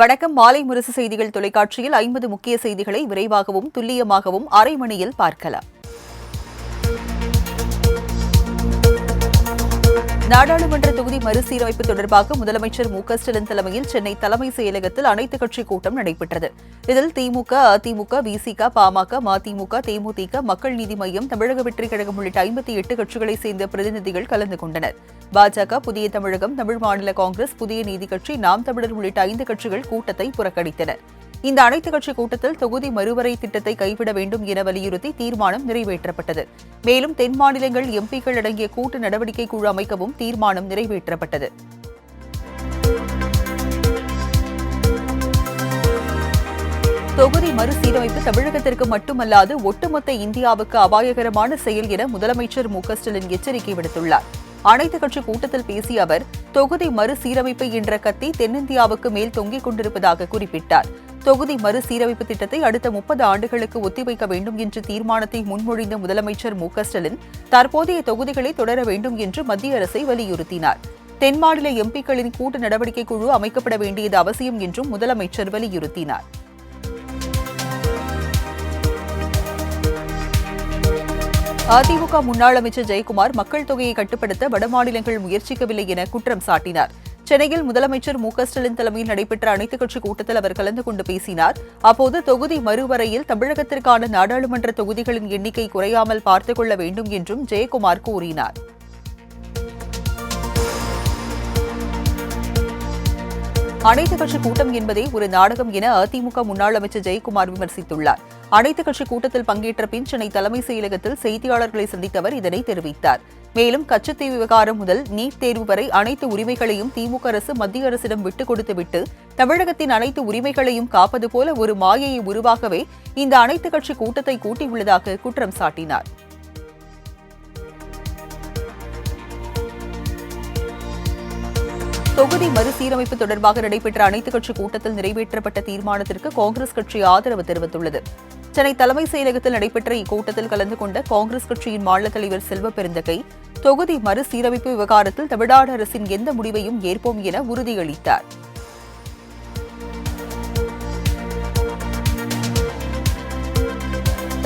வணக்கம். மாலை முரசு செய்திகள் தொலைக்காட்சியில் 50 முக்கிய செய்திகளை விரைவாகவும் துல்லியமாகவும் அரை மணியில் பார்க்கலாம். நாடாளுமன்ற தொகுதி மறுசீரமைப்பு தொடர்பாக முதலமைச்சர் மு.க.ஸ்டாலின் தலைமையில் சென்னை தலைமைச் செயலகத்தில் அனைத்துக் கட்சி கூட்டம் நடைபெற்றது. இதில் திமுக, அதிமுக, விசிக, பாமக, மதிமுக, தேமுதிக, மக்கள் நீதி மய்யம், தமிழக வெற்றிக் கழகம் உள்ளிட்ட 58 கட்சிகளைச் சேர்ந்த பிரதிநிதிகள் கலந்து கொண்டனர். பாஜக, புதிய தமிழகம், தமிழ் மாநில காங்கிரஸ், புதிய நீதி கட்சி, நாம் தமிழர் உள்ளிட்ட 5 கட்சிகள் கூட்டத்தை புறக்கணித்தனர். இந்த அனைத்துக் கட்சி கூட்டத்தில் தொகுதி மறுவரை திட்டத்தை கைவிட வேண்டும் என வலியுறுத்தி தீர்மானம் நிறைவேற்றப்பட்டது. மேலும் தென் மாநிலங்கள் எம்பிக்கள் அடங்கிய கூட்டு நடவடிக்கை குழு அமைக்கவும் தீர்மானம் நிறைவேற்றப்பட்டது. தொகுதி மறுசீரமைப்பு தமிழகத்திற்கு மட்டுமல்லாது ஒட்டுமொத்த இந்தியாவுக்கு அபாயகரமான செயல் என முதலமைச்சர் மு.க.ஸ்டாலின் எச்சரிக்கை விடுத்துள்ளார். அனைத்துக் கட்சி கூட்டத்தில் பேசிய அவர், தொகுதி மறுசீரமைப்பு என்ற கத்தி தென்னிந்தியாவுக்கு மேல் தொங்கிக் கொண்டிருப்பதாக குறிப்பிட்டார். தொகுதி மறுசீரமைப்பு திட்டத்தை அடுத்த 30 ஆண்டுகளுக்கு ஒத்திவைக்க வேண்டும் என்ற தீர்மானத்தை முன்மொழிந்த முதலமைச்சர் மு.க.ஸ்டாலின் தற்போதைய தொகுதிகளை தொடர வேண்டும் என்று மத்திய அரசை வலியுறுத்தினார். தென் மாநில எம்பிக்களின் கூட்டு நடவடிக்கை குழு அமைக்கப்பட வேண்டியது அவசியம் என்றும் முதலமைச்சர் வலியுறுத்தினார். அதிமுக முன்னாள் அமைச்சர் ஜெயக்குமார் மக்கள் தொகையை கட்டுப்படுத்த வடமாநிலங்கள் முயற்சிக்கவில்லை என குற்றம் சாட்டினார். சென்னையில் முதலமைச்சர் மு.க.ஸ்டாலின் தலைமையில் நடைபெற்ற அனைத்துக் கட்சி கூட்டத்தில் அவர் கலந்து கொண்டு பேசினார். அப்போது தொகுதி மறுவரையில் தமிழகத்திற்கான நாடாளுமன்ற தொகுதிகளின் எண்ணிக்கை குறையாமல் பார்த்துக் கொள்ள வேண்டும் என்றும் ஜெயக்குமார் கூறினார். அனைத்துக் கட்சி கூட்டம் என்பதே ஒரு நாடகம் என அதிமுக முன்னாள் அமைச்சர் ஜெயக்குமார் விமர்சித்துள்ளார். அனைத்துக் கட்சி கூட்டத்தில் பங்கேற்ற பின் சென்னை தலைமைச் செயலகத்தில் செய்தியாளர்களை சந்தித்த அவர் இதனை தெரிவித்தார். மேலும் கச்சத்தீவு விவகாரம் முதல் நீட் தேர்வு வரை அனைத்து உரிமைகளையும் திமுக அரசு மத்திய அரசிடம் விட்டுக் கொடுத்துவிட்டு தமிழகத்தின் அனைத்து உரிமைகளையும் காப்பது போல ஒரு மாயையை உருவாக்கவே இந்த அனைத்துக் கட்சி கூட்டத்தை கூட்டியுள்ளதாக குற்றம் சாட்டினார். தொகுதி மறுசீரமைப்பு தொடர்பாக நடைபெற்ற அனைத்துக் கட்சி கூட்டத்தில் நிறைவேற்றப்பட்ட தீர்மானத்திற்கு காங்கிரஸ் கட்சி ஆதரவு தெரிவித்துள்ளது. சென்னை தலைமைச் செயலகத்தில் நடைபெற்ற இக்கூட்டத்தில் கலந்து கொண்ட காங்கிரஸ் கட்சியின் மாநில தலைவர் செல்வ பெருந்தகை, தொகுதி மறுசீரமைப்பு விவகாரத்தில் தமிழ்நாடு அரசின் எந்த முடிவையும் ஏற்போம் என உறுதியளித்தார்.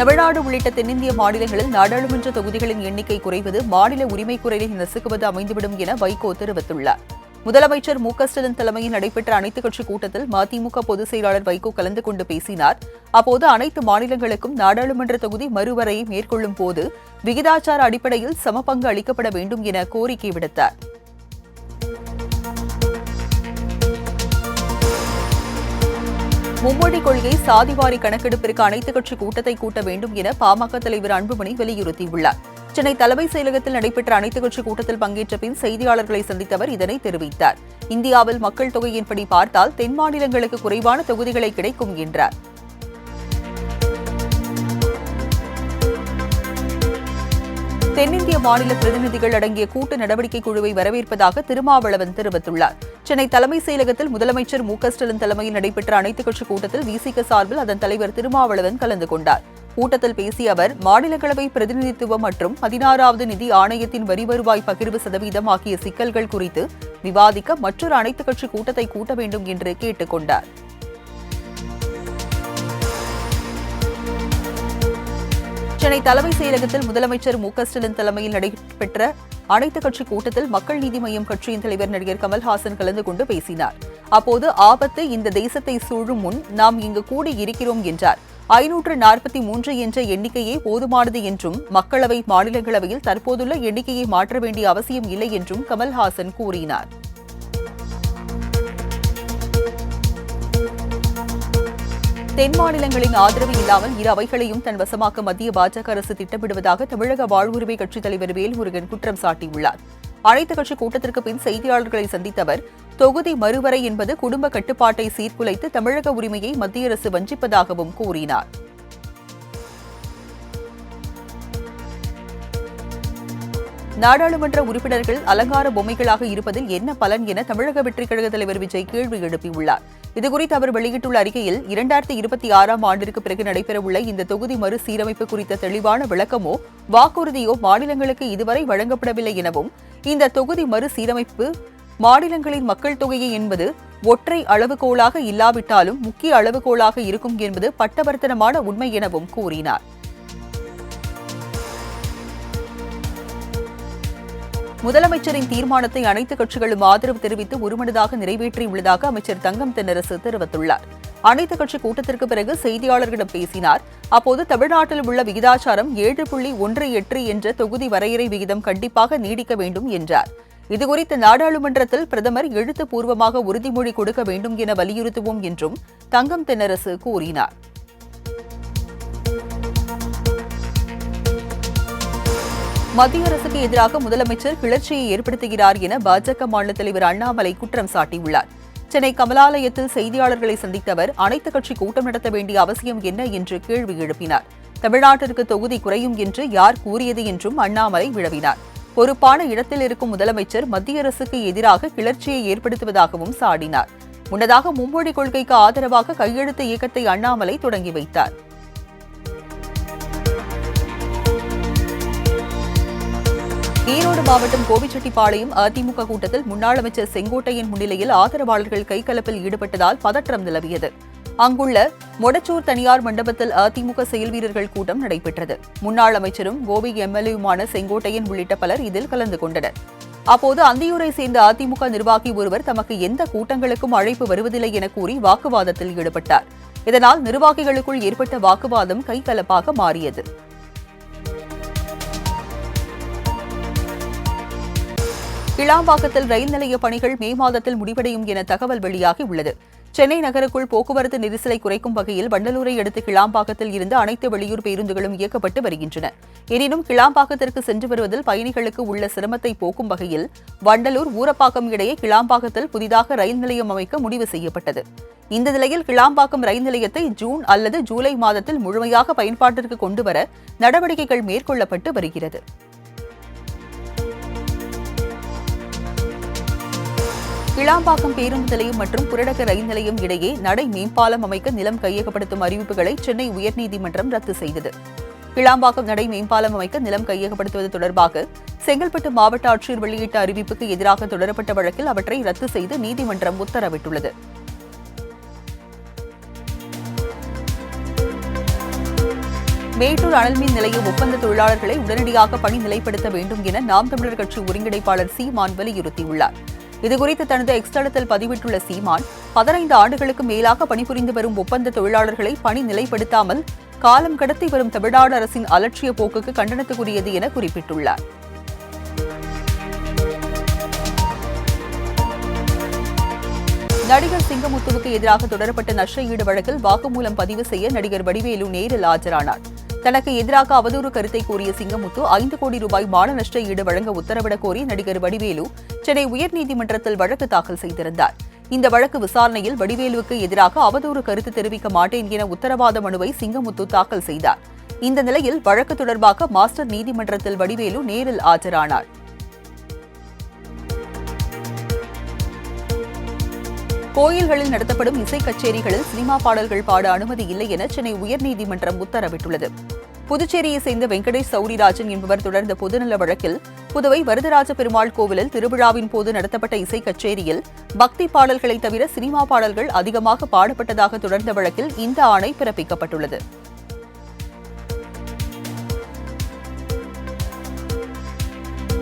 தமிழ்நாடு உள்ளிட்ட தென்னிந்திய மாநிலங்களில் நாடாளுமன்ற தொகுதிகளின் எண்ணிக்கை குறைவது மாநில உரிமை குரலை நசுக்குவது அமைந்துவிடும் என வைகோ தெரிவித்துள்ளார். முதலமைச்சர் மு.க.ஸ்டாலின் தலைமையில் நடைபெற்ற அனைத்துக் கட்சி கூட்டத்தில் மதிமுக பொதுச் செயலாளர் வைகோ கலந்து கொண்டு பேசினார். அப்போது அனைத்து மாநிலங்களுக்கும் நாடாளுமன்ற தொகுதி மறுவரையை மேற்கொள்ளும் போது விகிதாச்சார அடிப்படையில் சமபங்கு அளிக்கப்பட வேண்டும் என கோரிக்கை விடுத்தார். மும்மொழி கொள்கை, சாதிவாரி கணக்கெடுப்பிற்கு அனைத்துக் கட்சி கூட்டத்தை கூட்ட வேண்டும் என பாமக தலைவர் அன்புமணி வலியுறுத்தியுள்ளார். சென்னை தலைமைச் செயலகத்தில் நடைபெற்ற அனைத்துக் கட்சி கூட்டத்தில் பங்கேற்ற பின் செய்தியாளர்களை சந்தித்த அவர் இதனை தெரிவித்தார். இந்தியாவில் மக்கள் தொகையின்படி பார்த்தால் தென் மாநிலங்களுக்கு குறைவான தொகுதிகளை கிடைக்கும் என்றார். தென்னிந்திய மாநில பிரதிநிதிகள் அடங்கிய கூட்டு நடவடிக்கை குழுவை வரவேற்பதாக திருமாவளவன் தெரிவித்துள்ளார். சென்னை தலைமைச் செயலகத்தில் முதலமைச்சர் மு.க.ஸ்டாலின் தலைமையில் நடைபெற்ற அனைத்துக் கட்சி கூட்டத்தில் விசிக சார்பில் அதன் தலைவர் திருமாவளவன் கலந்து கொண்டார். கூட்டத்தில் பேசிய அவர், மாநிலங்களவை பிரதிநிதித்துவம் மற்றும் 16வது நிதி ஆணையத்தின் வரி வருவாய் பகிர்வு சதவீதம் ஆகிய சிக்கல்கள் குறித்து விவாதிக்க மற்றொரு அனைத்துக் கட்சி கூட்டத்தை கூட்ட வேண்டும் என்று கேட்டுக் கொண்டார். சென்னை தலைமைச் செயலகத்தில் முதலமைச்சர் மு.க.ஸ்டாலின் தலைமையில் நடைபெற்ற அனைத்துக் கட்சி கூட்டத்தில் மக்கள் நீதி மய்யம் கட்சியின் தலைவர் நடிகர் கமல்ஹாசன் கலந்து கொண்டு பேசினார். அப்போது ஆபத்து இந்த தேசத்தை சூழும் முன் நாம் இங்கு கூடி இருக்கிறோம் என்றார். 543 என்ற எண்ணிக்கையே போதுமானது என்றும் மக்களவை, மாநிலங்களவையில் தற்போதுள்ள எண்ணிக்கையை மாற்ற வேண்டிய அவசியம் இல்லை என்றும் கமல்ஹாசன் கூறினார். தென் மாநிலங்களின் ஆதரவு இல்லாமல் இரு அவைகளையும் தன் வசமாக்க மத்திய பாஜக அரசு திட்டமிடுவதாக தமிழக வாழ்வுரிமை கட்சித் தலைவர் வேல்முருகன் குற்றம் சாட்டியுள்ளார். அனைத்துக் கட்சி கூட்டத்திற்கு பின் செய்தியாளர்களை சந்தித்த அவர், தொகுதி மறுவரை என்பது குடும்ப கட்டுப்பாட்டை சீர்குலைத்து தமிழக உரிமையை மத்திய அரசு வஞ்சிப்பதாகவும் கூறினார். நாடாளுமன்ற உறுப்பினர்கள் அலங்கார பொம்மைகளாக இருப்பதில் என்ன பலன் என தமிழக வெற்றிக் கழக தலைவர் விஜய் கேள்வி எழுப்பியுள்ளார். இதுகுறித்து அவர் வெளியிட்டுள்ள அறிக்கையில், 2026ஆம் ஆண்டிற்கு பிறகு நடைபெறவுள்ள இந்த தொகுதி மறுசீரமைப்பு குறித்த தெளிவான விளக்கமோ வாக்குறுதியோ மாநிலங்களுக்கு இதுவரை வழங்கப்படவில்லை எனவும், இந்த தொகுதி மறுசீரமைப்பு மாநிலங்களின் மக்கள் தொகையை என்பது ஒற்றை அளவுகோலாக இல்லாவிட்டாலும் முக்கிய அளவுகோலாக இருக்கும் என்பது பட்டவர்த்தனமான உண்மை எனவும் கூறினார். முதலமைச்சரின் தீர்மானத்தை அனைத்து கட்சிகளும் ஆதரவு தெரிவித்து ஒருமனதாக நிறைவேற்றியுள்ளதாக அமைச்சர் தங்கம் தென்னரசு தெரிவித்துள்ளார். அனைத்துக் கட்சி கூட்டத்திற்கு பிறகு செய்தியாளர்களிடம் பேசினார். அப்போது தமிழ்நாட்டில் உள்ள விகிதாச்சாரம் 7.18 என்ற தொகுதி வரையறை விகிதம் கண்டிப்பாக நீடிக்க வேண்டும் என்றார். இதுகுறித்து நாடாளுமன்றத்தில் பிரதமர் எழுத்துப்பூர்வமாக உறுதிமொழி கொடுக்க வேண்டும் என வலியுறுத்துவோம் என்றும் தங்கம் தென்னரசு கூறினார். மத்திய அரசுக்கு எதிராக முதலமைச்சர் கிளர்ச்சியை ஏற்படுத்துகிறார் என பாஜக மாநில தலைவர் அண்ணாமலை குற்றம் சாட்டியுள்ளார். சென்னை கமலாலயத்தில் செய்தியாளர்களை சந்தித்த அவர் அனைத்துக் கட்சி கூட்டம் நடத்த வேண்டிய அவசியம் என்ன என்று கேள்வி எழுப்பினார். தமிழ்நாட்டிற்கு தொகுதி குறையும் என்று யார் கூறியது என்றும் அண்ணாமலை வினவினார். பொறுப்பான இடத்தில் இருக்கும் முதலமைச்சர் மத்திய அரசுக்கு எதிராக கிளர்ச்சியை ஏற்படுத்துவதாகவும் சாடினார். முன்னதாக மும்மொழி கொள்கைக்கு ஆதரவாக கையெழுத்து இயக்கத்தை அண்ணாமலை தொடங்கி வைத்தார். ஈரோடு மாவட்டம் கோபிச்செட்டிப்பாளையம் அதிமுக கூட்டத்தில் முன்னாள் அமைச்சர் செங்கோட்டையன் முன்னிலையில் ஆதரவாளர்கள் கைகலப்பில் ஈடுபட்டதால் பதற்றம் நிலவியது. அங்குள்ள மொடச்சூர் தனியார் மண்டபத்தில் அதிமுக செயல் வீரர்கள் கூட்டம் நடைபெற்றது. முன்னாள் அமைச்சரும் கோபி எம்எல்ஏயுமான செங்கோட்டையன் உள்ளிட்ட பலர் இதில் கலந்து கொண்டனர். அப்போது அந்தியூரை சேர்ந்த அதிமுக நிர்வாகி ஒருவர் தமக்கு எந்த கூட்டங்களுக்கும் அழைப்பு வருவதில்லை என கூறி வாக்குவாதத்தில் ஈடுபட்டார். இதனால் நிர்வாகிகளுக்குள் ஏற்பட்ட வாக்குவாதம் கைகலப்பாக மாறியது. கிளாம்பாக்கத்தில் ரயில் நிலைய பணிகள் மே மாதத்தில் முடிவடையும் என தகவல் வெளியாகியுள்ளது. சென்னை நகருக்குள் போக்குவரத்து நெரிசலை குறைக்கும் வகையில் வண்டலூரை அடுத்து கிளாம்பாக்கத்தில் இருந்து அனைத்து வெளியூர் பேருந்துகளும் இயக்கப்பட்டு வருகின்றன. எனினும் கிளாம்பாக்கத்திற்கு சென்று வருவதில் பயணிகளுக்கு உள்ள சிரமத்தை போக்கும் வகையில் வண்டலூர் ஊரப்பாக்கம் இடையே கிளாம்பாக்கத்தில் புதிதாக ரயில் நிலையம் அமைக்க முடிவு செய்யப்பட்டது. இந்த நிலையில் கிளாம்பாக்கம் ரயில் நிலையத்தை ஜூன் அல்லது ஜூலை மாதத்தில் முழுமையாக பயன்பாட்டிற்கு கொண்டுவர நடவடிக்கைகள் மேற்கொள்ளப்பட்டு வருகிறது. கிளாம்பாக்கம் பேருந்து நிலையம் மற்றும் புரடக ரயில் நிலையம் இடையே நடை மேம்பாலம் அமைக்க நிலம் கையகப்படுத்தும் அறிவிப்புகளை சென்னை உயர்நீதிமன்றம் ரத்து செய்தது. கிளாம்பாக்கம் நடை மேம்பாலம் அமைக்க நிலம் கையகப்படுத்துவது தொடர்பாக செங்கல்பட்டு மாவட்ட ஆட்சியர் வெளியிட்ட அறிவிப்புக்கு எதிராக தொடரப்பட்ட வழக்கில் அவற்றை ரத்து செய்து நீதிமன்றம் உத்தரவிட்டுள்ளது. மேட்டூர் அனல்மின் நிலைய ஒப்பந்த தொழிலாளர்களை உடனடியாக பணி நிலைப்படுத்த வேண்டும் என நாம் தமிழர் கட்சி ஒருங்கிணைப்பாளர் சீமான் வலியுறுத்தியுள்ளார். இதுகுறித்து தனது எக்ஸ் தளத்தில் பதிவிட்டுள்ள சீமான் 15 ஆண்டுகளுக்கு மேலாக பணிபுரிந்து வரும் ஒப்பந்த தொழிலாளர்களை பணி நிலைப்படுத்தாமல் காலம் கடத்தி வரும் தமிழ்நாடு அரசின் அலட்சிய போக்குக்கு கண்டனத்துக்குரியது என குறிப்பிட்டுள்ளார். நடிகர் சிங்கமுத்துவுக்கு எதிராக தொடரப்பட்ட நஷ்டஈடு வழக்கில் வாக்குமூலம் பதிவு செய்ய நடிகர் வடிவேலு நேரில் ஆஜரானார். தனக்கு எதிராக அவதூறு கருத்தை கூறிய சிங்கமுத்து 5 கோடி ரூபாய் மான நஷ்ட ஈடு வழங்க உத்தரவிடக் கோரி நடிகர் வடிவேலு சென்னை உயர்நீதிமன்றத்தில் வழக்கு தாக்கல் செய்திருந்தார். இந்த வழக்கு விசாரணையில் வடிவேலுவுக்கு எதிராக அவதூறு கருத்து தெரிவிக்க மாட்டேன் என உத்தரவாத மனுவை சிங்கமுத்து தாக்கல் செய்தார். இந்த நிலையில் வழக்கு தொடர்பாக மாஸ்டர் நீதிமன்றத்தில் வடிவேலு நேரில் ஆஜரானார். கோயில்களில் நடத்தப்படும் இசை கச்சேரிகளில் சினிமா பாடல்கள் பாட அனுமதி இல்லை என சென்னை உயர்நீதிமன்றம் உத்தரவிட்டுள்ளது. புதுச்சேரியை சேர்ந்த வெங்கடேஷ் சௌரிராஜன் என்பவர் தொடர்ந்த பொதுநல வழக்கில் புதுவை வரதராஜ பெருமாள் கோவிலில் திருவிழாவின் போது நடத்தப்பட்ட இசை கச்சேரியில் பக்தி பாடல்களை தவிர சினிமா பாடல்கள் அதிகமாக பாடப்பட்டதாக தொடர்ந்த வழக்கில் இந்த ஆணை பிறப்பிக்கப்பட்டுள்ளது.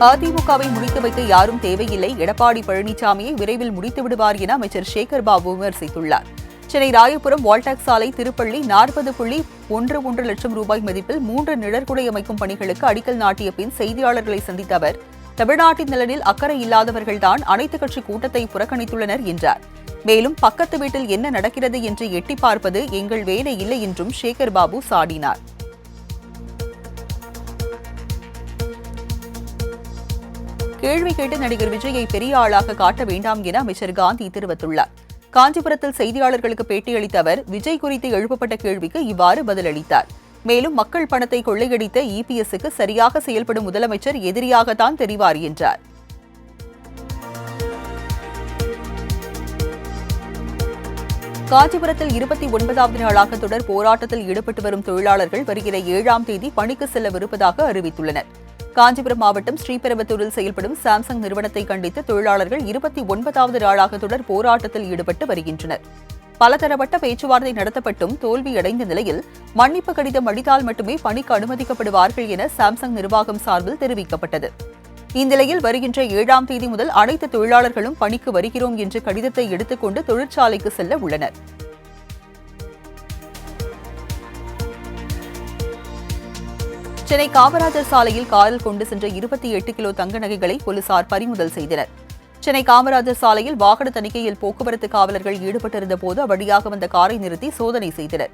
அதிமுகவை முடித்து வைக்க யாரும் தேவையில்லை, எடப்பாடி பழனிசாமியை விரைவில் முடித்து விடுவார் என அமைச்சர் சேகர் பாபு விமர்சித்துள்ளார். சென்னை ராயபுரம் வால்டாக்ஸ் சாலை திருப்பள்ளி 40.11 லட்சம் ரூபாய் மதிப்பில் 3 நிழற்குடை அமைக்கும் பணிகளுக்கு அடிக்கல் நாட்டிய பின் செய்தியாளர்களை சந்தித்த அவர், தமிழ்நாட்டின் நலனில் அக்கறை இல்லாதவர்கள்தான் அனைத்துக் கட்சி கூட்டத்தை புறக்கணித்துள்ளனர் என்றார். மேலும் பக்கத்து வீட்டில் என்ன நடக்கிறது என்று எட்டி பார்ப்பது எங்கள் வேலை இல்லை என்றும் சேகர் பாபு சாடினார். கேள்வி கேட்டு நடிகர் விஜயை பெரிய ஆளாக காட்ட வேண்டாம் என அமைச்சர் காந்தி தெரிவித்துள்ளார். காஞ்சிபுரத்தில் செய்தியாளர்களுக்கு பேட்டியளித்த அவர், விஜய் குறித்து எழுப்பப்பட்ட கேள்விக்கு இவ்வாறு பதிலளித்தார். மேலும் மக்கள் பணத்தை கொள்ளையடித்த இபிஎஸ்க்கு சரியாக செயல்படும் முதலமைச்சர் எதிரியாகத்தான் தெரிவார் என்றார். காஞ்சிபுரத்தில் 29வது நாளாக தொடர் போராட்டத்தில் ஈடுபட்டு வரும் தொழிலாளர்கள் வருகிற 7ஆம் தேதி பணிக்கு செல்லவிருப்பதாக அறிவித்துள்ளனர். காஞ்சிபுரம் மாவட்டம் ஸ்ரீபெரும்புதூரில் செயல்படும் சாம்சங் நிறுவனத்தை கண்டித்து தொழிலாளர்கள் 29வது நாளாக தொடர் போராட்டத்தில் ஈடுபட்டு வருகின்றனர். பலதரப்பட்ட பேச்சுவார்த்தை நடத்தப்பட்டும் தோல்வியடைந்த நிலையில் மன்னிப்பு கடிதம் அளித்தால் மட்டுமே பணிக்கு அனுமதிக்கப்படுவார்கள் என சாம்சங் நிர்வாகம் சார்பில் தெரிவிக்கப்பட்டது. இந்நிலையில் வருகின்ற 7ஆம் தேதி முதல் அனைத்து தொழிலாளர்களும் பணிக்கு வருகிறோம் என்று கடிதத்தை எடுத்துக்கொண்டு தொழிற்சாலைக்கு செல்ல உள்ளனர். சென்னை காமராஜர் சாலையில் காரில் கொண்டு சென்ற 28 கிலோ தங்க நகைகளை போலீசார் பறிமுதல் செய்தனர். சென்னை காமராஜர் சாலையில் வாகன தணிக்கையில் போக்குவரத்து காவலர்கள் ஈடுபட்டிருந்த போது அவ்வழியாக வந்த காரை நிறுத்தி சோதனை செய்தனர்.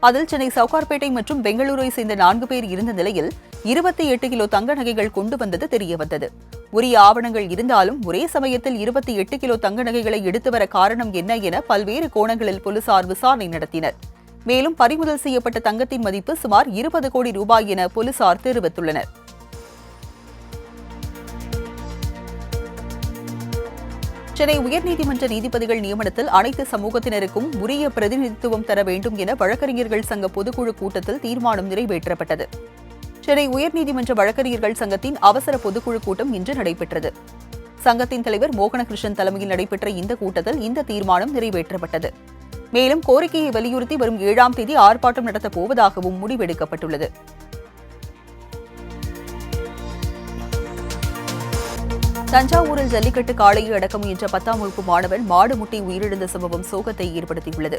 அதில் சென்னை சவுகார்பேட்டை மற்றும் பெங்களூரை சேர்ந்த 4 பேர் இருந்த நிலையில் 28 கிலோ தங்க நகைகள் கொண்டு வந்தது தெரியவந்தது. உரிய ஆவணங்கள் இருந்தாலும் ஒரே சமயத்தில் 28 கிலோ தங்க நகைகளை எடுத்து வர காரணம் என்ன என பல்வேறு கோணங்களில் போலீசார் விசாரணை நடத்தினர். மேலும் பறிமுதல் செய்யப்பட்ட தங்கத்தின் மதிப்பு சுமார் 20 கோடி ரூபாய் என போலீசார் தெரிவித்துள்ளனர். சென்னை உயர்நீதிமன்ற நீதிபதிகள் நியமனத்தில் அனைத்து சமூகத்தினருக்கும் உரிய பிரதிநிதித்துவம் தர வேண்டும் என வழக்கறிஞர்கள் சங்க பொதுக்குழு கூட்டத்தில் தீர்மானம் நிறைவேற்றப்பட்டது. சென்னை உயர்நீதிமன்ற வழக்கறிஞர்கள் சங்கத்தின் அவசர பொதுக்குழு கூட்டம் இன்று நடைபெற்றது. சங்கத்தின் தலைவர் மோகனகிருஷ்ணன் தலைமையில் நடைபெற்ற இந்த கூட்டத்தில் இந்த தீர்மானம் நிறைவேற்றப்பட்டது. மேலும் கோரிக்கையை வலியுறுத்தி வரும் 7ஆம் தேதி ஆர்ப்பாட்டம் நடத்தப் போவதாகவும் முடிவெடுக்கப்பட்டுள்ளது. தஞ்சாவூரில் ஜல்லிக்கட்டு காளையை அடக்க முயன்ற 10ஆம் வகுப்பு மாணவன் மாடு முட்டி உயிரிழந்த சம்பவம் சோகத்தை ஏற்படுத்தியுள்ளது.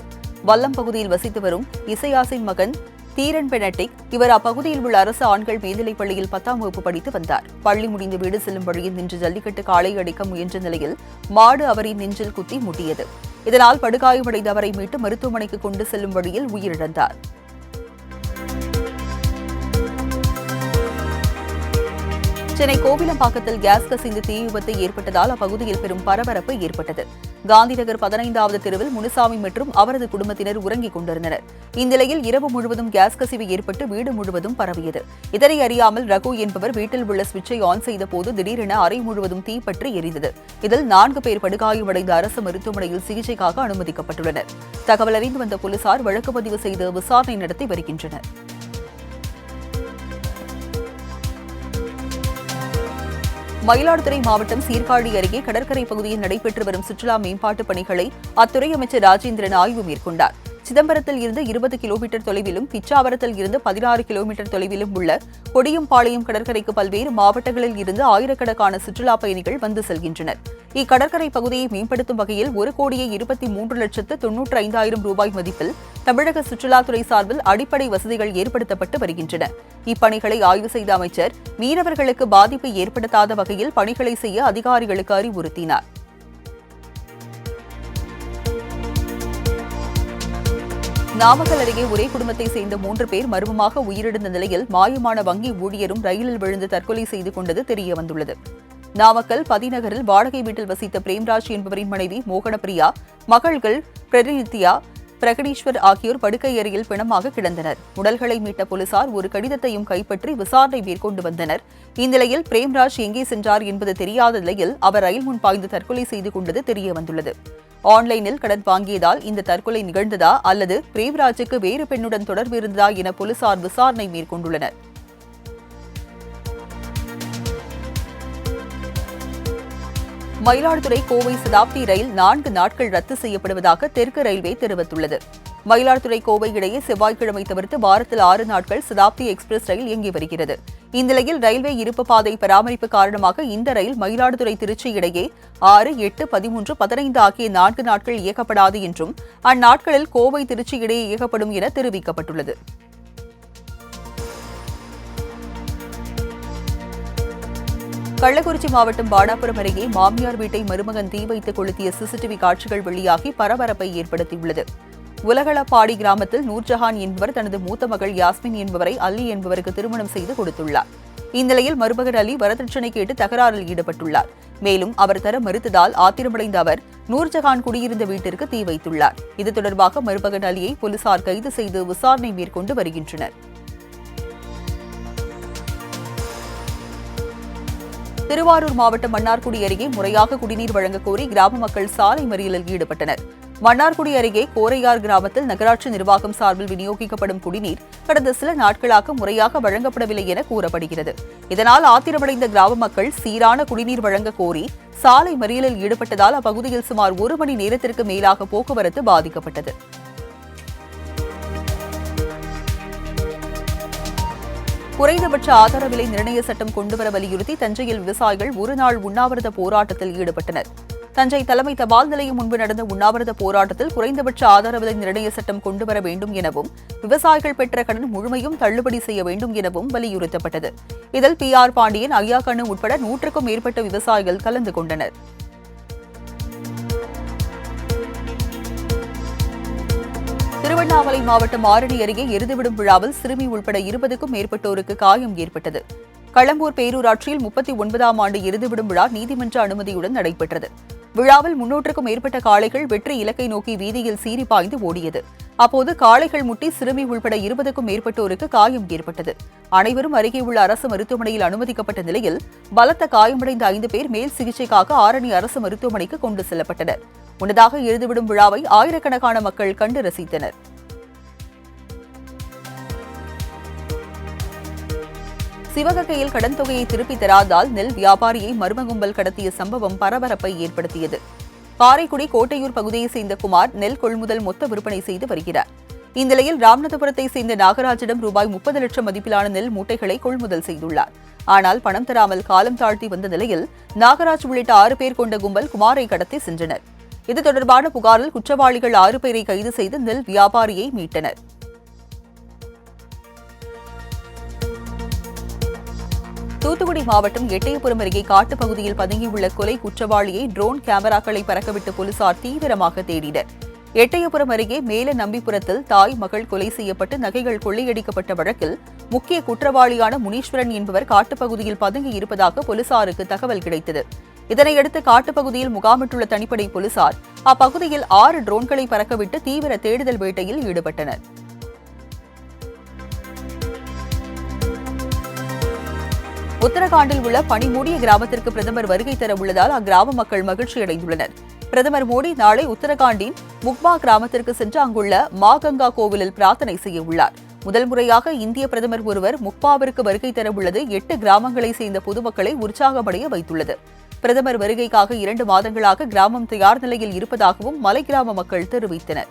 வல்லம் பகுதியில் வசித்து வரும் இசையாசின் மகன் தீரன் பெனட்டிக் இவர் அப்பகுதியில் உள்ள அரசு ஆண்கள் மேல்நிலைப் பள்ளியில் 10ஆம் வகுப்பு படித்து வந்தார். பள்ளி முடிந்து வீடு செல்லும் வழியில் நின்று ஜல்லிக்கட்டு காளையை அடிக்க முயன்ற நிலையில் மாடு அவரின் நெஞ்சில் குத்தி முட்டியது. இதனால் படுகாயமடைந்த அவரை மீட்டு மருத்துவமனைக்கு கொண்டு செல்லும் வழியில் உயிரிழந்தார். சென்னை கோவிலம்பாக்கத்தில் கேஸ் கசிந்து தீ விபத்து ஏற்பட்டதால் அப்பகுதியில் பெரும் பரபரப்பு ஏற்பட்டது. காந்திநகர் 15வது தெருவில் முனுசாமி மற்றும் அவரது குடும்பத்தினர் உறங்கிக் கொண்டிருந்தனர். இந்நிலையில் இரவு முழுவதும் கேஸ் கசிவு ஏற்பட்டு வீடு முழுவதும் பரவியது. இதனை அறியாமல் ரகு என்பவர் வீட்டில் உள்ள சுவிட்சை ஆன் செய்தபோது திடீரென அறை முழுவதும் தீப்பற்றி எரிந்தது. இதில் 4 பேர் படுகாயமடைந்த அரசு மருத்துவமனையில் சிகிச்சைக்காக அனுமதிக்கப்பட்டுள்ளனர். தகவல் அறிந்து வந்த போலீசார் வழக்கு பதிவு செய்து விசாரணை நடத்தி வருகின்றனர். மயிலாடுதுறை மாவட்டம் சீர்காழி அருகே கடற்கரை பகுதியில் நடைபெற்று வரும் சுற்றுலா மேம்பாட்டுப் பணிகளை அத்துறை அமைச்சர் ராஜேந்திரன் ஆய்வு மேற்கொண்டார். சிதம்பரத்தில் இருந்து 20 கிலோமீட்டர் தொலைவிலும் பிச்சாவரத்தில் இருந்து 16 கிலோமீட்டர் தொலைவிலும் உள்ள கொடியம்பாளையம் கடற்கரைக்கு பல்வேறு மாவட்டங்களில் இருந்து ஆயிரக்கணக்கான சுற்றுலா பயணிகள் வந்து செல்கின்றனர். இக்கடற்கரை பகுதியை மேம்படுத்தும் வகையில் 1,23,95,000 ரூபாய் மதிப்பில் தமிழக சுற்றுலாத்துறை சார்பில் அடிப்படை வசதிகள் ஏற்படுத்தப்பட்டு வருகின்றன. இப்பணிகளை ஆய்வு செய்த அமைச்சர் மீனவர்களுக்கு பாதிப்பு ஏற்படுத்தாத வகையில் பணிகளை செய்ய அதிகாரிகளுக்கு அறிவுறுத்தினார். நாமக்கல் அருகே ஒரே குடும்பத்தை சேர்ந்த 3 பேர் மர்மமாக உயிரிழந்த நிலையில் மாயமான வங்கி ஊழியரும் ரயிலில் விழுந்து தற்கொலை செய்து கொண்டது தெரியவந்துள்ளது. நாமக்கல் பதிநகரில் வாடகை வீட்டில் வசித்த பிரேம்ராஜ் என்பவரின் மனைவி மோகனப்பிரியா, மகள்கள் பிரதிநித்யா, பிரகடீஸ்வர் ஆகியோர் படுக்கை அறையில் பிணமாக கிடந்தனர். உடல்களை மீட்ட போலீசார் ஒரு கடிதத்தையும் கைப்பற்றி விசாரணை மேற்கொண்டு வந்தனர். இந்நிலையில் பிரேம்ராஜ் எங்கே சென்றார் என்பது தெரியாத நிலையில் அவர் ரயில் முன் பாய்ந்து தற்கொலை செய்து கொண்டது தெரியவந்துள்ளது. ஆன்லைனில் கடன் வாங்கியதால் இந்த தற்கொலை நிகழ்ந்ததா அல்லது பிரேம்ராஜுக்கு வேறு பெண்ணுடன் தொடர்பு இருந்ததா என போலீசார் விசாரணை மேற்கொண்டுள்ளனர். மயிலாடுதுறை கோவை சதாப்தி ரயில் 4 நாட்கள் ரத்து செய்யப்படுவதாக தெற்கு ரயில்வே தெரிவித்துள்ளது. மயிலாடுதுறை கோவை இடையே செவ்வாய்க்கிழமை தவிர்த்து வாரத்தில் 6 நாட்கள் சதாப்தி எக்ஸ்பிரஸ் ரயில் இயங்கி வருகிறது. இந்நிலையில் ரயில்வே இருப்பு பாதை பராமரிப்பு காரணமாக இந்த ரயில் மயிலாடுதுறை திருச்சி இடையே 6, 8, 13, 15 ஆகிய 4 நாட்கள் இயக்கப்படாது என்றும் அந்நாட்களில் கோவை திருச்சி இடையே இயக்கப்படும் என தெரிவிக்கப்பட்டுள்ளது. கள்ளக்குறிச்சி மாவட்டம் பாடாபுரம் அருகே மாமியார் வீட்டை மருமகன் தீ வைத்து கொளுத்திய சிசிடிவி காட்சிகள் வெளியாகி பரபரப்பை ஏற்படுத்தியுள்ளது. உலகளப்பாடி கிராமத்தில் நூர்ஜஹான் என்பவர் தனது மூத்த மகள் யாஸ்மின் என்பவரை அல்லி என்பவருக்கு திருமணம் செய்து கொடுத்துள்ளார். இந்நிலையில் மருமகன் அலி வரதட்சணை கேட்டு தகராறில் ஈடுபட்டுள்ளார். மேலும் அவர் தர மறுத்ததால் ஆத்திரமடைந்த அவர் நூர்ஜஹான் குடியிருந்த வீட்டிற்கு தீ வைத்துள்ளார். இது தொடர்பாக மருமகன் அலியை போலீசார் கைது செய்து விசாரணை மேற்கொண்டு வருகின்றனர். திருவாரூர் மாவட்டம் மன்னார்குடி அருகே முறையாக குடிநீர் வழங்கக் கோரி கிராம மக்கள் சாலை மறியலில் ஈடுபட்டனர். மன்னார்குடி அருகே கோரையார் கிராமத்தில் நகராட்சி நிர்வாகம் சார்பில் விநியோகிக்கப்படும் குடிநீர் கடந்த சில நாட்களாக முறையாக வழங்கப்படவில்லை என கூறப்படுகிறது. இதனால் ஆத்திரமடைந்த கிராம மக்கள் சீரான குடிநீர் வழங்க கோரி சாலை மறியலில் ஈடுபட்டதால் அப்பகுதியில் சுமார் 1 மணி நேரத்திற்கு மேலாக போக்குவரத்து பாதிக்கப்பட்டது. குறைந்தபட்ச ஆதார விலை நிர்ணய சட்டம் கொண்டுவர வலியுறுத்தி தஞ்சையில் விவசாயிகள் ஒருநாள் உண்ணாவிரத போராட்டத்தில் ஈடுபட்டனர். தஞ்சை தலைமை தபால் நிலையம் முன்பு நடந்த உண்ணாவிரத போராட்டத்தில் குறைந்தபட்ச ஆதார விலை நிர்ணய சட்டம் கொண்டுவர வேண்டும் எனவும் விவசாயிகள் பெற்ற கடன் முழுமையும் தள்ளுபடி செய்ய வேண்டும் எனவும் வலியுறுத்தப்பட்டது. இதில் PR பாண்டியன், ஐயாக்கண்ணு உட்பட 100க்கும் மேற்பட்ட விவசாயிகள் கலந்து கொண்டனர். திருவண்ணாமலை மாவட்டம் ஆரணி அருகே எருதுவிடும் விழாவில் சிறுமி உள்பட 20க்கும் மேற்பட்டோருக்கு காயம் ஏற்பட்டது. களம்பூர் பேரூராட்சியில் 39ஆம் ஆண்டு எருதுவிடும் விழா நீதிமன்ற அனுமதியுடன் நடைபெற்றது. விழாவில் 300க்கும் மேற்பட்ட காளைகள் வெற்றி இலக்கை நோக்கி வீதியில் சீறி பாய்ந்து ஓடியது. அப்போது காளைகள் முட்டி சிறுமி உள்பட 20க்கும் மேற்பட்டோருக்கு காயம் ஏற்பட்டது. அனைவரும் அருகே உள்ள அரசு மருத்துவமனையில் அனுமதிக்கப்பட்ட நிலையில் பலத்த காயமடைந்த 5 பேர் மேல் சிகிச்சைக்காக ஆரணி அரசு மருத்துவமனைக்கு கொண்டு செல்லப்பட்டனர். முன்னதாக எருதுவிடும் விழாவை ஆயிரக்கணக்கான மக்கள் கண்டு ரசித்தனர். சிவகங்கையில் கடன் தொகையை திருப்பித் தராதால் நெல் வியாபாரியை மர்ம கும்பல் கடத்திய சம்பவம் பரபரப்பை ஏற்படுத்தியது. காரைக்குடி கோட்டையூர் பகுதியைச் சேர்ந்த குமார் நெல் கொள்முதல் மொத்த விற்பனை செய்து வருகிறார். இந்நிலையில் ராமநாதபுரத்தை சேர்ந்த நாகராஜிடம் ரூபாய் 30 லட்சம் மதிப்பிலான நெல் மூட்டைகளை கொள்முதல் செய்துள்ளார். ஆனால் பணம் தராமல் காலம் தாழ்த்தி வந்த நிலையில் நாகராஜ் உள்ளிட்ட 6 பேர் கொண்ட கும்பல் குமாரை கடத்தி சென்றனர். இது தொடர்பான புகாரில் குற்றவாளிகள் 6 பேரை கைது செய்து நெல் வியாபாரியை மீட்டனர். தூத்துக்குடி மாவட்டம் எட்டயபுரம் அருகே காட்டுப்பகுதியில் பதுங்கியுள்ள கொலை குற்றவாளியை ட்ரோன் கேமராக்களை பறக்கவிட்டு போலீசார் தீவிரமாக தேடினர். எட்டயபுரம் அருகே மேல நம்பிபுரத்தில் தாய் மகள் கொலை செய்யப்பட்டு நகைகள் கொள்ளையடிக்கப்பட்ட வழக்கில் முக்கிய குற்றவாளியான முனீஸ்வரன் என்பவர் காட்டுப்பகுதியில் பதுங்கி இருப்பதாக போலீசாருக்கு தகவல் கிடைத்தது. இதனையடுத்து காட்டுப்பகுதியில் முகாமிட்டுள்ள தனிப்படை போலீசார் அப்பகுதியில் 6 ட்ரோன்களை பறக்கவிட்டு தீவிர தேடுதல் வேட்டையில் ஈடுபட்டனர். உத்தரகாண்டில் உள்ள பனிமூடிய கிராமத்திற்கு பிரதமர் வருகை தர உள்ளதால் அக்கிராம மக்கள் மகிழ்ச்சியடைந்துள்ளனர். பிரதமர் மோடி நாளை உத்தரகாண்டின் முக்மா கிராமத்திற்கு சென்று அங்குள்ள மா கங்கா கோவிலில் பிரார்த்தனை செய்ய உள்ளார். முதல் முறையாக இந்திய பிரதமர் ஒருவர் முக்மாவிற்கு வருகை தர உள்ளது 8 கிராமங்களை சேர்ந்த பொதுமக்களை உற்சாகமடைய வைத்துள்ளது. பிரதமர் வருகைக்காக 2 மாதங்களாக கிராமம் தயார் நிலையில் இருப்பதாகவும் மலை கிராம மக்கள் தெரிவித்தனர்.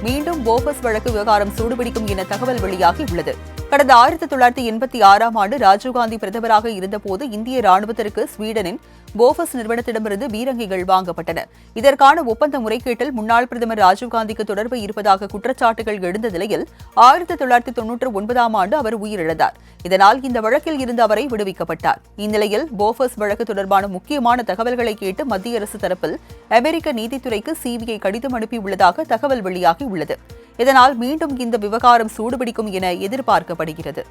மீண்டும் போபர்ஸ் வழக்கு விவகாரம் சூடுபிடிக்கும் என தகவல் வெளியாகியுள்ளது. கடந்த 1986ஆம் ஆண்டு ராஜீவ்காந்தி பிரதமராக இருந்தபோது இந்திய ராணுவத்திற்கு ஸ்வீடனின் போபர்ஸ் நிறுவனத்திடமிருந்து பீரங்கிகள் வாங்கப்பட்டன. இதற்கான ஒப்பந்த முறைகேட்டில் முன்னாள் பிரதமர் ராஜீவ்காந்திக்கு தொடர்பு இருப்பதாக குற்றச்சாட்டுகள் எழுந்த நிலையில் 1999ஆம் ஆண்டு அவர் உயிரிழந்தார். இதனால் இந்த வழக்கில் இருந்து அவரை விடுவிக்கப்பட்டார். இந்நிலையில் போபர்ஸ் வழக்கு தொடர்பான முக்கியமான தகவல்களை கேட்டு மத்திய அரசு தரப்பில் அமெரிக்க நீதித்துறைக்கு CBI கடிதம் அனுப்பியுள்ளதாக தகவல் வெளியாகியுள்ளது. இதனால் மீண்டும் இந்த விவகாரம் சூடுபிடிக்கும் என எதிர்பார்க்கப்படுகிறது.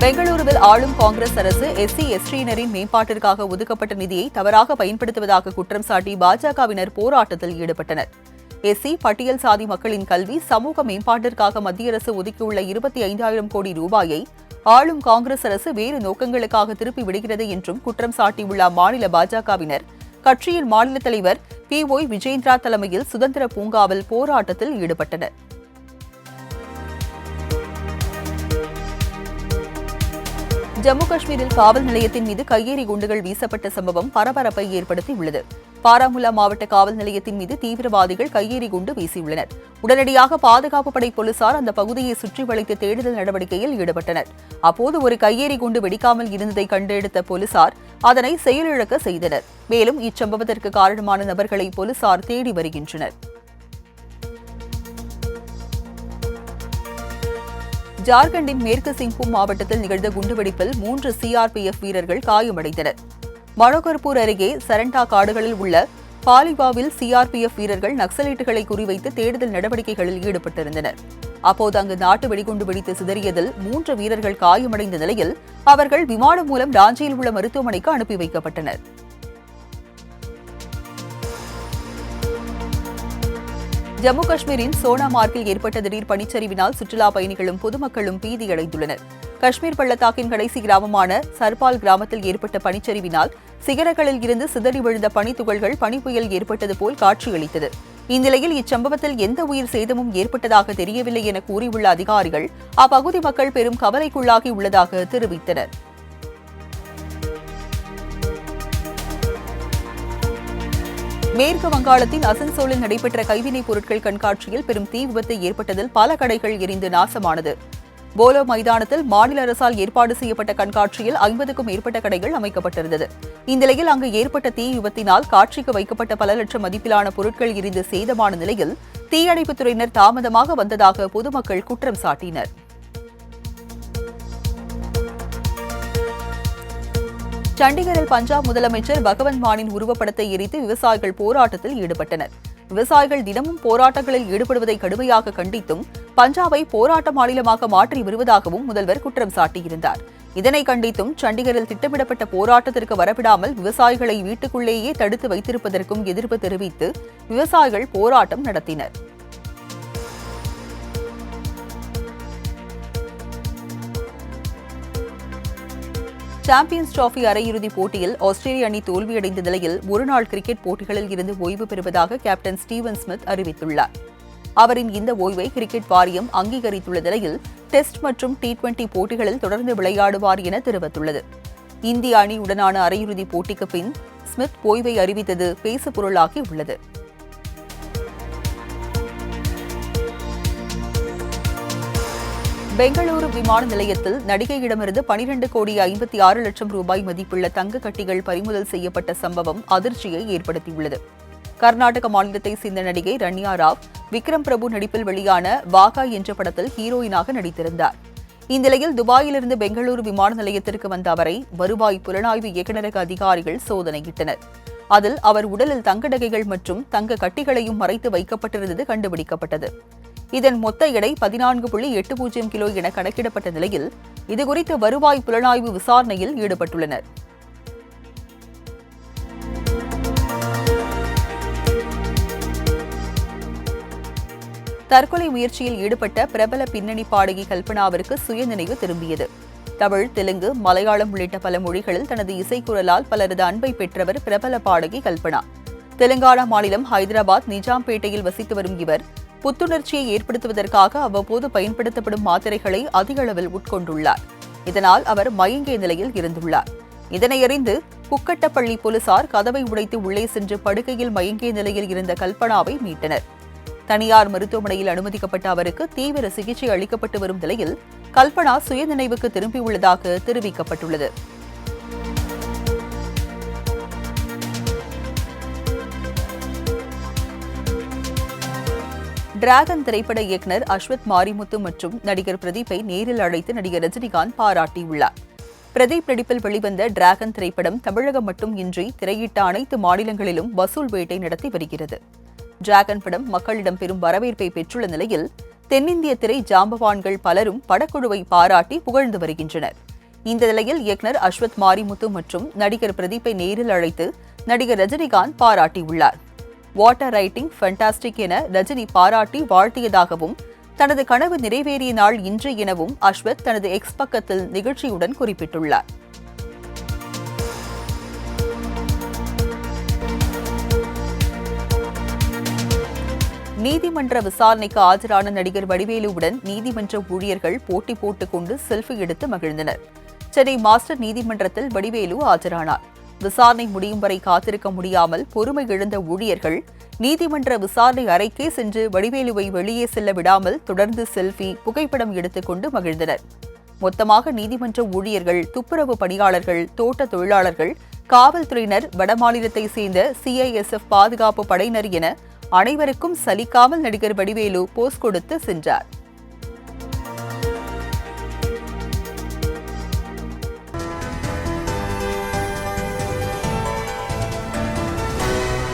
பெங்களூருவில் ஆளும் காங்கிரஸ் அரசு SC/STயினரின் மேம்பாட்டிற்காக ஒதுக்கப்பட்ட நிதியை தவறாக பயன்படுத்துவதாக குற்றம் சாட்டி பாஜகவினர் போராட்டத்தில் ஈடுபட்டனர். SC பட்டியல் சாதி மக்களின் கல்வி, சமூக மேம்பாட்டிற்காக மத்திய அரசு ஒதுக்கியுள்ள 25,000 கோடி ரூபாயை ஆளும் காங்கிரஸ் அரசு வேறு நோக்கங்களுக்காக திருப்பி விடுகிறது என்றும் குற்றம் சாட்டியுள்ள அம்மாநில பாஜகவினர் கட்சியின் மாநில தலைவர் PY விஜேந்திரா தலைமையில் சுதந்திர பூங்காவில் போராட்டத்தில் ஈடுபட்டனர். ஜம்மு காஷ்மீரில் காவல் நிலையத்தின் மீது கையெறி குண்டுகள் வீசப்பட்ட சம்பவம் பரபரப்பை ஏற்படுத்தியுள்ளது. பாராமுல்லா மாவட்ட காவல் நிலையத்தின் மீது தீவிரவாதிகள் கையெறி குண்டு வீசியுள்ளனர். உடனடியாக பாதுகாப்பு படை போலீசார் அந்த பகுதியை சுற்றி வளைத்து தேடுதல் நடவடிக்கையில் ஈடுபட்டனர். அப்போது ஒரு கையெறி குண்டு வெடிக்காமல் இருந்ததை கண்டெடுத்த போலீசார் அதனை செயலிழக்க செய்தனர். மேலும் இச்சம்பவத்திற்கு காரணமான நபர்களை போலீசார் தேடி வருகின்றனர். ஜார்க்கண்டின் மேற்கு சிங்பூம் மாவட்டத்தில் நிகழ்ந்த குண்டுவெடிப்பில் 3 CRPF வீரர்கள் காயமடைந்தனர். மனோகர்பூர் அருகே சரண்டா காடுகளில் உள்ள பாலிவாவில் CRPF வீரர்கள் நக்சலைட்டுகளை குறிவைத்து தேடுதல் நடவடிக்கைகளில் ஈடுபட்டிருந்தனர். அப்போது அங்கு நாட்டு வெடிகுண்டு வெடித்து சிதறியதில் 3 வீரர்கள் காயமடைந்த நிலையில் அவர்கள் விமானம் மூலம் ராஞ்சியில் உள்ள மருத்துவமனைக்கு அனுப்பி வைக்கப்பட்டனர். ஜம்மு காஷ்மீரின் சோனாமார்க்கில் ஏற்பட்ட திடீர் பனிச்சரிவினால் சுற்றுலா பயணிகளும் பொதுமக்களும் பீதியடைந்துள்ளனர். காஷ்மீர் பள்ளத்தாக்கின் கடைசி கிராமமான சர்பால் கிராமத்தில் ஏற்பட்ட பனிச்சரிவினால் சிகரங்களில் இருந்து சிதறி விழுந்த பனித்துகள்கள் பனிப்புயல் ஏற்பட்டது போல் காட்சியளித்தது. இந்நிலையில் இச்சம்பவத்தில் எந்த உயிர் சேதமும் ஏற்பட்டதாக தெரியவில்லை என கூறியுள்ள அதிகாரிகள் அப்பகுதி மக்கள் பெரும் கவலைக்குள்ளாகி உள்ளதாக தெரிவித்தனர். மேற்கு வங்காளத்தின் அசன்சோலில் நடைபெற்ற கைவினைப் பொருட்கள் கண்காட்சியில் பெரும் தீ விபத்து ஏற்பட்டதில் பல கடைகள் எரிந்து நாசமானது. போலோ மைதானத்தில் மாநில அரசால் ஏற்பாடு செய்யப்பட்ட கண்காட்சியில் 50க்கும் மேற்பட்ட கடைகள் அமைக்கப்பட்டிருந்தது. இந்நிலையில் அங்கு ஏற்பட்ட தீ விபத்தினால் காட்சிக்கு வைக்கப்பட்ட பல லட்சம் மதிப்பிலான பொருட்கள் எரிந்து சேதமான நிலையில் தீயணைப்புத் துறையினர் தாமதமாக வந்ததாக பொதுமக்கள் குற்றம் சாட்டினர். சண்டிகரில் பஞ்சாப் முதலமைச்சர் பகவந்த் மானின் உருவப்படத்தை எரித்து விவசாயிகள் போராட்டத்தில் ஈடுபட்டனர். விவசாயிகள் தினமும் போராட்டங்களில் ஈடுபடுவதை கடுமையாக கண்டித்தும் பஞ்சாபை போராட்ட மாநிலமாக மாற்றி வருவதாகவும் முதல்வர் குற்றம் சாட்டியிருந்தார். இதனை கண்டித்தும் சண்டிகரில் திட்டமிடப்பட்ட போராட்டத்திற்கு வரவிடாமல் விவசாயிகளை வீட்டுக்குள்ளேயே தடுத்து வைத்திருப்பதற்கும் எதிர்ப்பு தெரிவித்து விவசாயிகள் போராட்டம் நடத்தினர். சாம்பியன்ஸ் டிராபி அரையிறுதிப் போட்டியில் ஆஸ்திரேலிய அணி தோல்வியடைந்த நிலையில் ஒருநாள் கிரிக்கெட் போட்டிகளில் இருந்து ஓய்வு பெறுவதாக கேப்டன் ஸ்டீவன் ஸ்மித் அறிவித்துள்ளார். அவரின் இந்த ஓய்வை கிரிக்கெட் வாரியம் அங்கீகரித்துள்ள நிலையில் டெஸ்ட் மற்றும் T20 போட்டிகளில் தொடர்ந்து விளையாடுவார் என தெரிவித்துள்ளது. இந்திய அணியுடனான அரையிறுதிப் போட்டிக்கு பின் ஸ்மித் ஓய்வை அறிவித்தது பேசுபொருளாகி உள்ளது. பெங்களூரு விமான நிலையத்தில் நடிகையிடமிருந்து 12,56 லட்சம் ரூபாய் மதிப்புள்ள தங்க கட்டிகள் பறிமுதல் செய்யப்பட்ட சம்பவம் அதிர்ச்சியை ஏற்படுத்தியுள்ளது. கர்நாடக மாநிலத்தைச் சேர்ந்த நடிகை ரன்யா ராவ் விக்ரம் பிரபு நடிப்பில் வெளியான வாகா என்ற படத்தில் ஹீரோயினாக நடித்திருந்தார். இந்நிலையில் துபாயிலிருந்து பெங்களூரு விமான நிலையத்திற்கு வந்த அவரை வருவாய் புலனாய்வு இயக்குநரக அதிகாரிகள் சோதனையிட்டனர். அதில் அவர் உடலில் தங்க நகைகள் மற்றும் தங்க கட்டிகளையும் மறைத்து வைக்கப்பட்டிருந்தது கண்டுபிடிக்கப்பட்டது. இதன் மொத்த எடை 14.80 கிலோ என கணக்கிடப்பட்ட நிலையில் இதுகுறித்து வருவாய் புலனாய்வு விசாரணையில் ஈடுபட்டுள்ளனர். தற்கொலை முயற்சியில் ஈடுபட்ட பிரபல பின்னணி பாடகி கல்பனாவிற்கு சுயநினைவு திரும்பியது. தமிழ், தெலுங்கு, மலையாளம் உள்ளிட்ட பல மொழிகளில் தனது இசைக்குரலால் பலரது அன்பை பெற்றவர் பிரபல பாடகி கல்பனா. தெலுங்கானா மாநிலம் ஹைதராபாத் நிஜாம்பேட்டையில் வசித்து வரும் இவர் புத்துணர்ச்சியை ஏற்படுத்துவதற்காக அவ்வப்போது பயன்படுத்தப்படும் மாத்திரைகளை அதிக அளவில் உட்கொண்டுள்ளார். இதனால் அவர் மயங்கிய நிலையில் இருந்துள்ளார். இதனையறிந்து குக்கட்டப்பள்ளி போலீசார் கதவை உடைத்து உள்ளே சென்று படுக்கையில் மயங்கிய நிலையில் இருந்த கல்பனாவை மீட்டனர். தனியார் மருத்துவமனையில் அனுமதிக்கப்பட்ட அவருக்கு தீவிர சிகிச்சை அளிக்கப்பட்டு வரும் நிலையில் கல்பனா சுயநினைவுக்கு திரும்பியுள்ளதாக தெரிவிக்கப்பட்டுள்ளது. டிராகன் திரைப்பட இயக்குநர் அஸ்வத் மாரிமுத்து மற்றும் நடிகர் பிரதீப்பை நேரில் அழைத்து நடிகர் ரஜினிகாந்த் பாராட்டியுள்ளார். பிரதீப் நடிப்பில் வெளிவந்த டிராகன் திரைப்படம் தமிழகம் மட்டுமின்றி திரையிட்ட அனைத்து மாநிலங்களிலும் வசூல் வேட்டை நடத்தி வருகிறது. டிராகன் படம் மக்களிடம் பெரும் வரவேற்பை பெற்றுள்ள நிலையில் தென்னிந்திய திரை ஜாம்பவான்கள் பலரும் படக்குழுவை பாராட்டி புகழ்ந்து வருகின்றனர். இந்த நிலையில் இயக்குநர் அஸ்வத் மாரிமுத்து மற்றும் நடிகர் பிரதீப்பை நேரில் அழைத்து நடிகர் ரஜினிகாந்த் பாராட்டியுள்ளார். வாட்டர் ரைட்டிங் ஃபண்டாஸ்டிக் என ரஜினி பாராட்டி வாழ்த்தியதாகவும் தனது கனவு நிறைவேறிய நாள் இன்று எனவும் அஸ்வத் தனது எக்ஸ் பக்கத்தில் நிகழ்ச்சியுடன் குறிப்பிட்டுள்ளார். நீதிமன்ற விசாரணைக்கு ஆஜரான நடிகர் வடிவேலுவுடன் நீதிமன்ற ஊழியர்கள் போட்டி போட்டுக் கொண்டு செல்ஃபி எடுத்து மகிழ்ந்தனர். சென்னை மாஸ்டர் நீதிமன்றத்தில் வடிவேலு ஆஜரானார். விசாரணை முடியும் வரை காத்திருக்க முடியாமல் பொறுமை இழந்த ஊழியர்கள் நீதிமன்ற விசாரணை அறைக்கே சென்று வடிவேலுவை வெளியே செல்ல விடாமல் தொடர்ந்து செல்ஃபி, புகைப்படம் எடுத்துக் கொண்டு மகிழ்ந்தனர். மொத்தமாக நீதிமன்ற ஊழியர்கள், துப்புரவு பணியாளர்கள், தோட்ட தொழிலாளர்கள், காவல்துறையினர், வடமாநிலத்தை சேர்ந்த CISF பாதுகாப்பு படையினர் என அனைவருக்கும் சலிக்காமல் நடிகர் வடிவேலு போஸ் கொடுத்து சென்றார்.